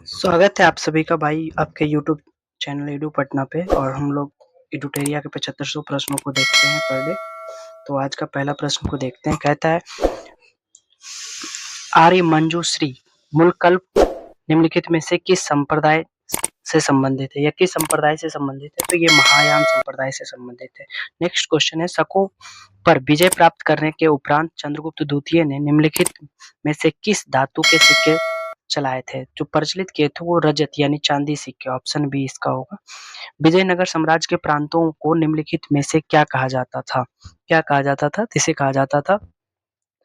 स्वागत है आप सभी का भाई आपके यूट्यूब चैनल एडू पटना पे। और हम लोग एडुटेरिया के 7500 प्रश्नों को देखते हैं पर डे। तो आज का पहला प्रश्न को देखते हैं। कहता है, आर्य मंजूश्री मूल कल्प निम्नलिखित में से किस संप्रदाय से संबंधित है या किस संप्रदाय से संबंधित है? तो ये महायान संप्रदाय से संबंधित है। नेक्स्ट क्वेश्चन है, शकों पर विजय प्राप्त करने के उपरांत चंद्रगुप्त द्वितीय ने निम्नलिखित में से किस धातु के सिक्के चलाए थे? जो प्रचलित किए थे वो रजत यानी चांदी सिक्के। ऑप्शन बी इसका होगा। विजयनगर साम्राज्य के प्रांतों को निम्नलिखित में से क्या कहा जाता था? क्या कहा जाता था? इसे कहा जाता था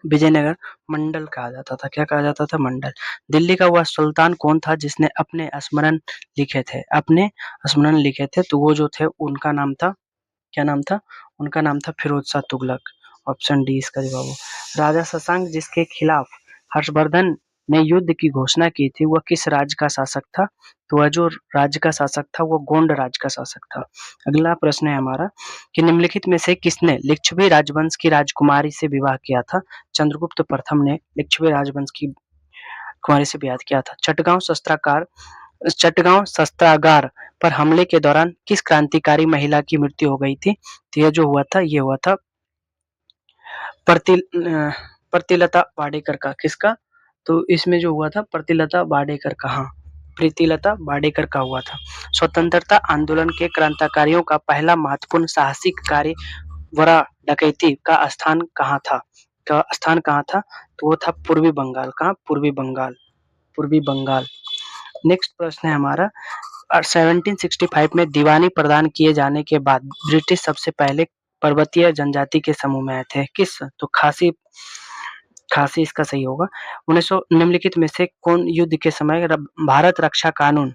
विजयनगर मंडल कहा जाता था। क्या कहा जाता था? मंडल। दिल्ली का वह सुल्तान कौन था जिसने अपने स्मरण लिखे थे? अपने स्मरण लिखे थे तो वो जो थे उनका नाम था, क्या नाम था? उनका नाम था फिरोज शाह तुगलक। ऑप्शन डी इसका जवाब हो। राजा शशांक जिसके खिलाफ हर्षवर्धन ने युद्ध की घोषणा की थी वह किस राज्य का शासक था? तो वह जो राज्य का शासक था वो गोंड राज्य का शासक था। अगला प्रश्न है हमारा कि निम्नलिखित में से किसने लिच्छवी राजवंश की राजकुमारी से विवाह किया था? चंद्रगुप्त प्रथम ने लिच्छवी राजवंश की कुमारी से विवाह किया था। चटगांव शस्त्रागार पर हमले के दौरान किस क्रांतिकारी महिला की मृत्यु हो गई थी? तो ये जो हुआ था ये हुआ था प्रतिलता वाडेकर का। किसका? तो इसमें जो हुआ था प्रतिलता वाडेकर का। हाँ, प्रीतिलता वाडेकर का हुआ था। स्वतंत्रता आंदोलन के क्रांतिकारियों का पहला महत्वपूर्ण साहसिक कार्य वरा डकैती का स्थान कहाँ था? तो वो था पूर्वी बंगाल। कहाँ? पूर्वी बंगाल। नेक्स्ट प्रश्न है हमारा, 1765 में दीवानी प्रदान किए जाने के बाद ब्रिटिश सबसे पहले पर्वतीय जनजाति के समूह में आए थे। किस? तो खासी इसका सही होगा। 1900 निम्नलिखित में से कौन युद्ध के समय भारत रक्षा कानून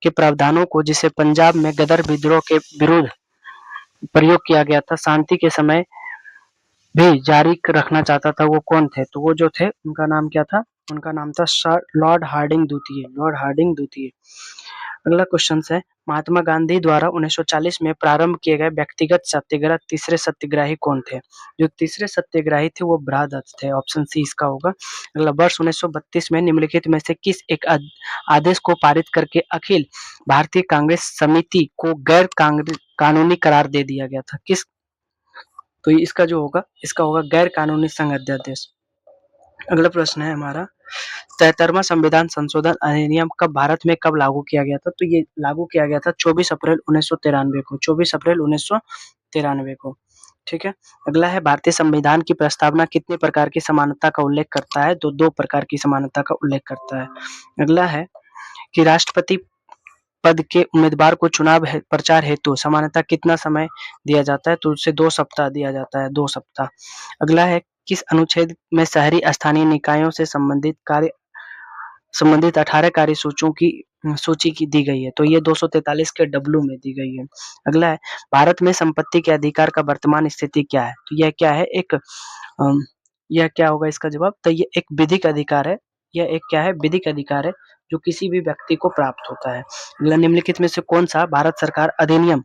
के प्रावधानों को, जिसे पंजाब में गदर विद्रोह के विरुद्ध प्रयोग किया गया था, शांति के समय भी जारी रखना चाहता था, वो कौन थे? तो वो जो थे उनका नाम क्या था? उनका नाम था सर लॉर्ड हार्डिंग द्वितीय। अगला क्वेश्चन है, महात्मा गांधी द्वारा 1940 में प्रारंभ किए गए व्यक्तिगत सत्याग्रह तीसरे सत्याग्रही कौन थे? जो तीसरे सत्याग्रही थे वो ब्रहदत्त थे। ऑप्शन सी इसका होगा। अगला, वर्ष 1932 में निम्नलिखित में से किस एक आदेश को पारित करके अखिल भारतीय कांग्रेस समिति को गैर कानूनी करार दे दिया गया था? किस? तो इसका जो होगा इसका होगा गैर कानूनी संघ अध्यादेश। अगला प्रश्न है हमारा, 73वां संविधान संशोधन अधिनियम कब भारत में कब लागू किया गया था? तो ये लागू किया गया था 24 अप्रैल 1993 को। 24 अप्रैल 1993 को। ठीक है। अगला है, भारतीय संविधान की प्रस्तावना कितने प्रकार की समानता का उल्लेख करता है? तो दो प्रकार की समानता का उल्लेख करता है। अगला है कि राष्ट्रपति पद के उम्मीदवार को चुनाव प्रचार हेतु समान्यतः कितना समय दिया जाता है? तो उसे 2 सप्ताह दिया जाता है, 2 सप्ताह। अगला है, किस अनुच्छेद में शहरी स्थानीय निकायों से संबंधित 18 कार्य सूची की दी गई है? तो ये 243 के डब्लू में दी गई है। अगला है, भारत में संपत्ति के अधिकार का वर्तमान स्थिति क्या है? तो यह क्या है? यह क्या होगा इसका जवाब? तो ये एक विधिक अधिकार है। यह एक क्या है? विधिक अधिकार है जो किसी भी व्यक्ति को प्राप्त होता है। अगला, निम्नलिखित में से कौन सा भारत सरकार अधिनियम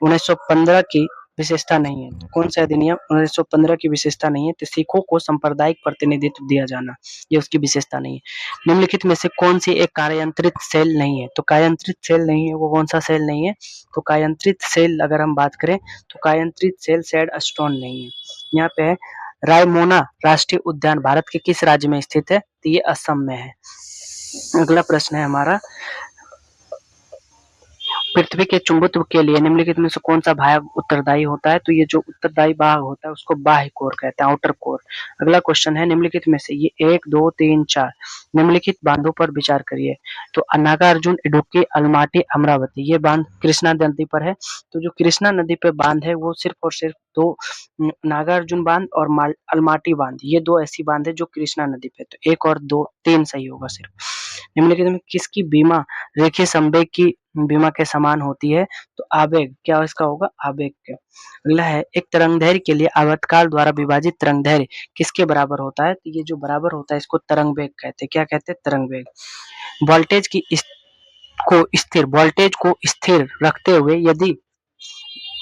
1915 की विशेषता नहीं है? कौन सा अधिनियम 1915 की विशेषता नहीं है? तो सिखों को सांप्रदायिक प्रतिनिधित्व दिया जाना, ये उसकी विशेषता नहीं है। निम्नलिखित में से कौन सी एक कार्यान्तरित सेल नहीं है? तो कार्यान्तरित सेल नहीं है, वो कौन सा सेल नहीं है? तो कार्यान्तरित सेल अगर हम बात करें तो कार्यान्तरित सेल सैंडस्टोन नहीं है। यहाँ पे है, रायमोना राष्ट्रीय उद्यान भारत के किस राज्य में स्थित है? तो ये असम में है। अगला प्रश्न है हमारा, पृथ्वी के चुंबकत्व के लिए निम्नलिखित में से कौन सा भाग उत्तरदायी होता है? तो ये जो उत्तरदायी भाग होता है उसको बाह्य कोर कहते हैं, आउटर कोर। अगला क्वेश्चन है, निम्नलिखित में से ये 1, 2, 3, 4 निम्नलिखित बांधों पर विचार करिए। तो नागार्जुन, इडुक्की, अलमाटी, अमरावती, ये बांध कृष्णा नदी पर है। तो जो कृष्णा नदी पे बांध है वो सिर्फ और सिर्फ दो, नागार्जुन बांध और अलमाटी बांध, ये दो ऐसी बांध है जो कृष्णा नदी पे। तो 1 और 2, 3 सही होगा सिर्फ। निम्नलिखित में किसकी बीमा रेखीय संवेग की बीमा के समान होती है? तो आवेग, क्या इसका होगा? आवेग के। अगला है, एक तरंगदैर्घ्य के लिए आवर्तकाल द्वारा विभाजित तरंगदैर्घ्य किसके बराबर होता है? तो ये जो बराबर होता है इसको तरंग वेग कहते हैं। क्या कहते हैं? तरंग वेग। वोल्टेज को स्थिर रखते हुए यदि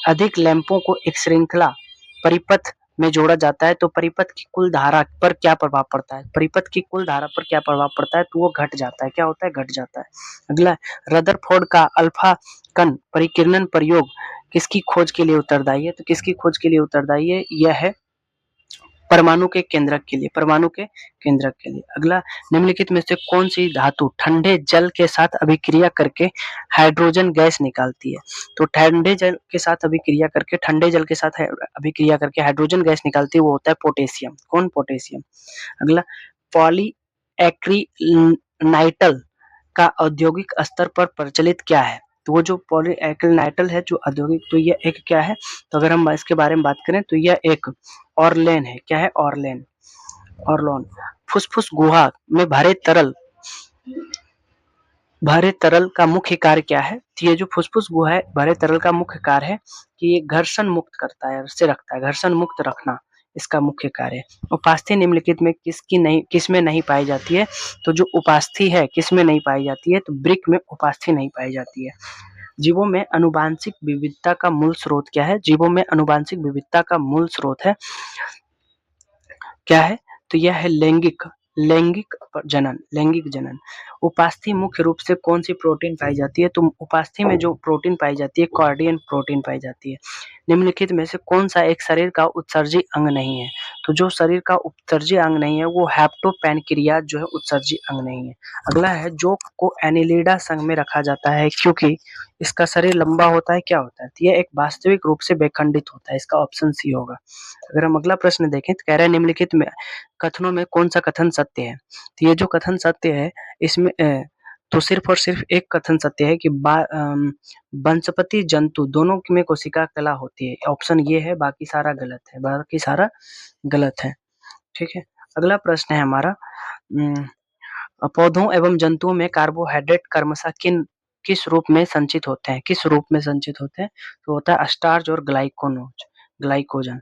अधिक लैंपों को एक श्रृंखला परिपथ में जोड़ा जाता है तो परिपथ की कुल धारा पर क्या प्रभाव पड़ता है? परिपथ की कुल धारा पर क्या प्रभाव पड़ता है? तो वो घट जाता है। क्या होता है? घट जाता है। अगला, रदरफोर्ड का अल्फा कण परिकिरण प्रयोग किसकी खोज के लिए उत्तरदायी है? तो किसकी खोज के लिए उत्तरदायी है? यह है परमाणु के केंद्रक के लिए, परमाणु के केंद्रक के लिए। अगला, निम्नलिखित में से कौन सी धातु ठंडे जल के साथ अभिक्रिया करके हाइड्रोजन गैस निकालती है? तो ठंडे जल के साथ अभिक्रिया करके, ठंडे जल के साथ अभिक्रिया करके हाइड्रोजन गैस निकालती है, वो होता है पोटेशियम। कौन? पोटेशियम। अगला, पॉली एक्रिनाइटल का औद्योगिक स्तर पर प्रचलित क्या है? तो वो जो पॉलीएक्रिलाइटल है जो औद्योगिक, तो ये एक क्या है? तो अगर हम इसके बारे में बात करें तो यह एक ऑरलेन है। क्या है? ऑरलेन, ऑरलोन। फुसफुस गुहा में भरे तरल का मुख्य कार्य क्या है? तो ये जो फुसफुस गुहा है भरे तरल का मुख्य कार्य है कि ये घर्षण मुक्त करता है, से रखता है, घर्षण मुक्त रखना इसका मुख्य कार्य है। उपास्थि निम्नलिखित में किसमें नहीं पाई जाती है? तो जो उपास्थि है किसमें नहीं पाई जाती है? तो वृक्क में उपास्थि नहीं पाई जाती है। जीवों में आनुवंशिक विविधता का मूल स्रोत क्या है? जीवों में आनुवंशिक विविधता का मूल स्रोत है, क्या है? तो यह है लैंगिक जनन, लैंगिक जनन। उपास्थि मुख्य रूप से कौन सी प्रोटीन पाई जाती है? तो उपास्थि में जो प्रोटीन पाई जाती है कॉर्डियन प्रोटीन पाई जाती है। निम्नलिखित में से कौन सा एक शरीर का उत्सर्जी अंग नहीं है? तो जो शरीर का उत्सर्जी अंग नहीं है वो हेप्टोपैनक्रियाज जो है उत्सर्जी अंग नहीं है। अगला है, जोंक को एनिलिडा संघ में रखा जाता है क्योंकि इसका शरीर लंबा होता है। क्या होता है? तो यह एक वास्तविक रूप से बेखंडित होता है। इसका ऑप्शन सी होगा। अगर हम अगला प्रश्न देखें तो कह रहा है निम्नलिखित में कथनों में कौन सा कथन सत्य है? तो ये जो कथन सत्य है इसमें तो सिर्फ और सिर्फ एक कथन सत्य है कि वनस्पति जंतु दोनों में कोशिका कला होती है। ऑप्शन ये है, बाकी सारा गलत है, बाकी सारा गलत है। ठीक है। अगला प्रश्न है हमारा, पौधों एवं जंतुओं में कार्बोहाइड्रेट क्रमशः किस रूप में संचित होते हैं? किस रूप में संचित होते हैं? तो होता है स्टार्च और ग्लाइकोजन।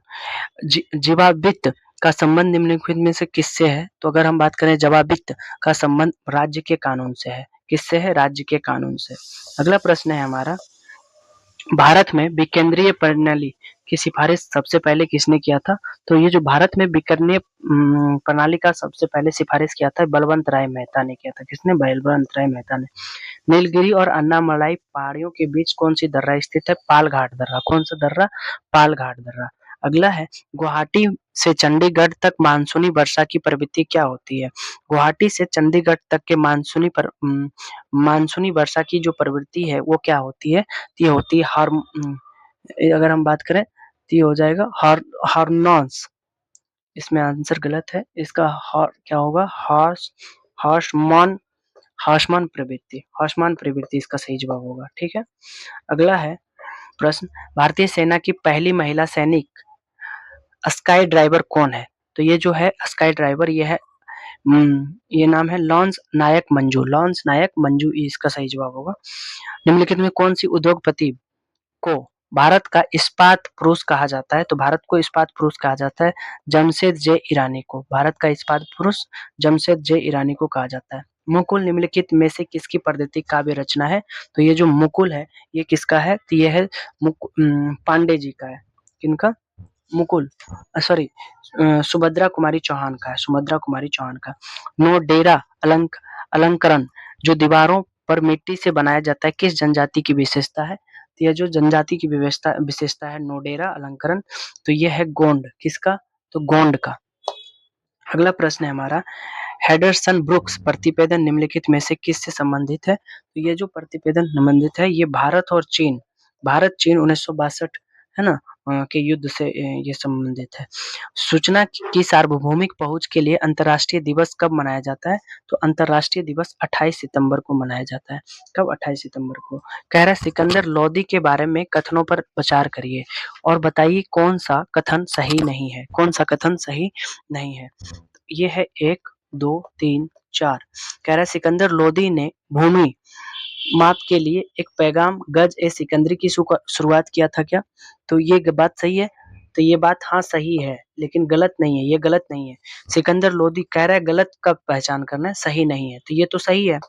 जीवावृत्त का संबंध निम्नलिखित में से किससे है? तो अगर हम बात करें जीवावृत्त का संबंध राज्य के कानून से है। किससे है? राज्य के कानून से। अगला प्रश्न है हमारा, भारत में विकेंद्रीय प्रणाली की सिफारिश सबसे पहले किसने किया था? तो ये जो भारत में विकेंद्रीय प्रणाली का सबसे पहले सिफारिश किया था बलवंत राय मेहता ने किया था। किसने? बलवंत राय मेहता ने। नीलगिरी और अन्नामलाई पहाड़ियों के बीच कौन सी दर्रा स्थित है? पालघाट दर्रा। कौन सा दर्रा? पालघाट दर्रा। अगला है, गुवाहाटी से चंडीगढ़ तक मानसूनी वर्षा की प्रवृत्ति क्या होती है? गुवाहाटी से चंडीगढ़ तक के मानसूनी वर्षा की जो प्रवृत्ति है वो क्या होती है? ये होती है अगर हम बात करें तो ये हो जाएगा हार्नॉन्स। इसमें आंसर गलत है, इसका क्या होगा? हार्समान हार्समान प्रवृत्ति इसका सही जवाब होगा। ठीक है। अगला है प्रश्न, भारतीय सेना की पहली महिला सैनिक स्काई ड्राइवर कौन है? तो ये जो है स्काई ड्राइवर ये है ये नाम है लॉन्स नायक मंजू। लॉन्स नायक मंजू इसका सही जवाब होगा। निम्नलिखित में कौन सी उद्योगपति को भारत का इस्पात पुरुष कहा जाता है? तो भारत को इस्पात पुरुष कहा जाता है जमशेद जे ईरानी को। भारत का इस्पात पुरुष जमशेद जे ईरानी को कहा जाता है। मुकुल निम्नलिखित में से किसकी प्राकृतिक काव्य रचना है? तो ये जो मुकुल है ये किसका है? तो ये है पांडे जी का है। किनका? मुकुल, सॉरी, सुभद्रा कुमारी चौहान का है। सुभद्रा कुमारी चौहान का। नोडेरा अलंकरण जो दीवारों पर मिट्टी से बनाया जाता है किस जनजाति की विशेषता है? तो यह जो जनजाति की विशेषता है नोडेरा अलंकरण, तो यह है गोंड। किसका? तो गोंड का। अगला प्रश्न है हमारा, हेडरसन ब्रुक्स प्रतिपेदन निम्नलिखित में से किससे संबंधित है? तो ये जो प्रतिपेदन संबंधित है ये भारत चीन 1962 है ना के युद्ध से ये संबंधित है। सूचना की सार्वभौमिक पहुंच के लिए अंतर्राष्ट्रीय दिवस कब मनाया जाता है? तो अंतर्राष्ट्रीय दिवस 28 सितंबर को मनाया जाता है। कब? 28 सितंबर को। कह रहा है सिकंदर लोदी के बारे में कथनों पर विचार करिए और बताइए कौन सा कथन सही नहीं है। कौन सा कथन सही नहीं है? ये है 1 2 3 4। कह रहा है सिकंदर लोदी ने भूमि माप के लिए एक पैगाम गज ए सिकंदरी की शुरुआत किया था क्या? तो ये बात सही है। तो ये बात हाँ सही है लेकिन गलत नहीं है, ये गलत नहीं है। सिकंदर लोदी कह रहा है गलत का पहचान करना है, सही नहीं है, तो ये तो सही है।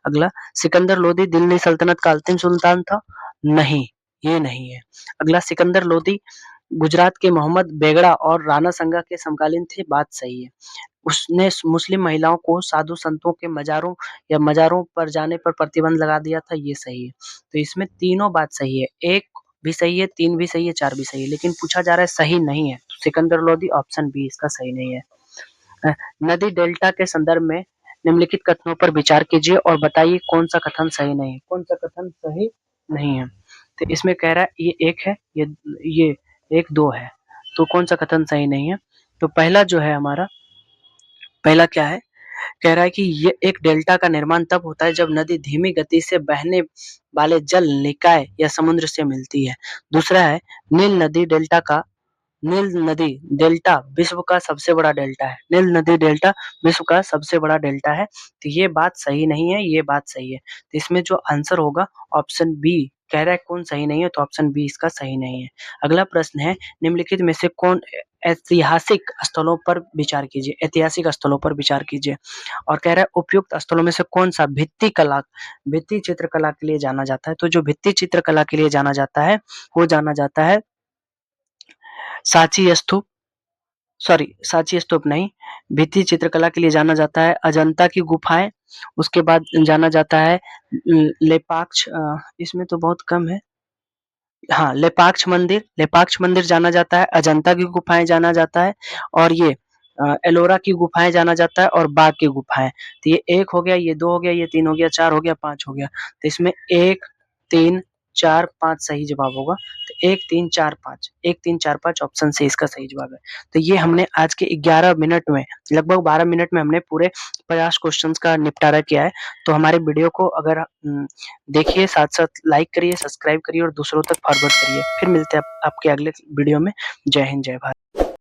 अगला, सिकंदर लोदी दिल्ली सल्तनत का अंतिम सुल्तान था? नहीं, ये नहीं है। अगला, सिकंदर लोदी गुजरात के मोहम्मद बेगड़ा और राणा संगा के समकालीन थे, बात सही है। उसने मुस्लिम महिलाओं को साधु संतों के मज़ारों या मज़ारों पर जाने पर प्रतिबंध लगा दिया था, ये सही है। तो इसमें तीनों बात सही है, 1 भी सही है, 3 भी सही है, 4 भी सही है, लेकिन पूछा जा रहा है सही नहीं है। तो सिकंदर लोदी ऑप्शन बी इसका सही नहीं है। अ, नदी डेल्टा के संदर्भ में निम्नलिखित कथनों पर विचार कीजिए और बताइए कौन सा कथन सही नहीं है, कौन सा कथन सही नहीं है। तो इसमें कह रहा है ये 1 है, ये 1-2 है, तो कौन सा कथन सही नहीं है? तो पहला जो है हमारा, पहला क्या है? कह रहा है कि ये एक डेल्टा का निर्माण तब होता है जब नदी धीमी गति से बहने वाले जल निकाय या समुद्र से मिलती है। दूसरा है नील नदी डेल्टा का नील नदी डेल्टा विश्व का सबसे बड़ा डेल्टा है। नील नदी डेल्टा विश्व का सबसे बड़ा डेल्टा है। तो ये बात सही नहीं है, ये बात सही है। तो इसमें जो आंसर होगा ऑप्शन बी, कह रहा है कौन सही नहीं है, तो ऑप्शन बी इसका सही नहीं है। अगला प्रश्न है निम्नलिखित में से कौन ऐतिहासिक स्थलों पर विचार कीजिए, ऐतिहासिक स्थलों पर विचार कीजिए। और कह रहा है उपयुक्त स्थलों में से कौन सा भित्ति चित्रकला के लिए जाना जाता है। तो जो भित्ति चित्रकला के लिए जाना जाता है वो जाना जाता है सांची स्तूप, सॉरी सांची स्तूप नहीं, भित्ति चित्रकला के लिए जाना जाता है अजंता की गुफाएं, उसके बाद जाना जाता है लेपाक्ष, इसमें तो बहुत कम है, हाँ लेपाक्ष मंदिर जाना जाता है, अजंता की गुफाएं जाना जाता है, और ये एलोरा की गुफाएं जाना जाता है, और बाघ की गुफाएं। तो ये 1 हो गया, ये 2 हो गया, ये 3 हो गया, 4 हो गया, 5 हो गया। तो इसमें 1, 3, 4, 5 सही जवाब होगा। तो 1, 3, 4, 5, 1, 3, 4, 5 ऑप्शन से इसका सही जवाब है। तो ये हमने आज के 11 मिनट में, लगभग 12 मिनट में हमने पूरे 50 क्वेश्चंस का निपटारा किया है। तो हमारे वीडियो को अगर देखिए, साथ-साथ लाइक करिए, सब्सक्राइब करिए और दूसरों तक फॉरवर्ड करिए। फिर मिलते हैं आपके अगले वीडियो में। जय हिंद, जय भारत।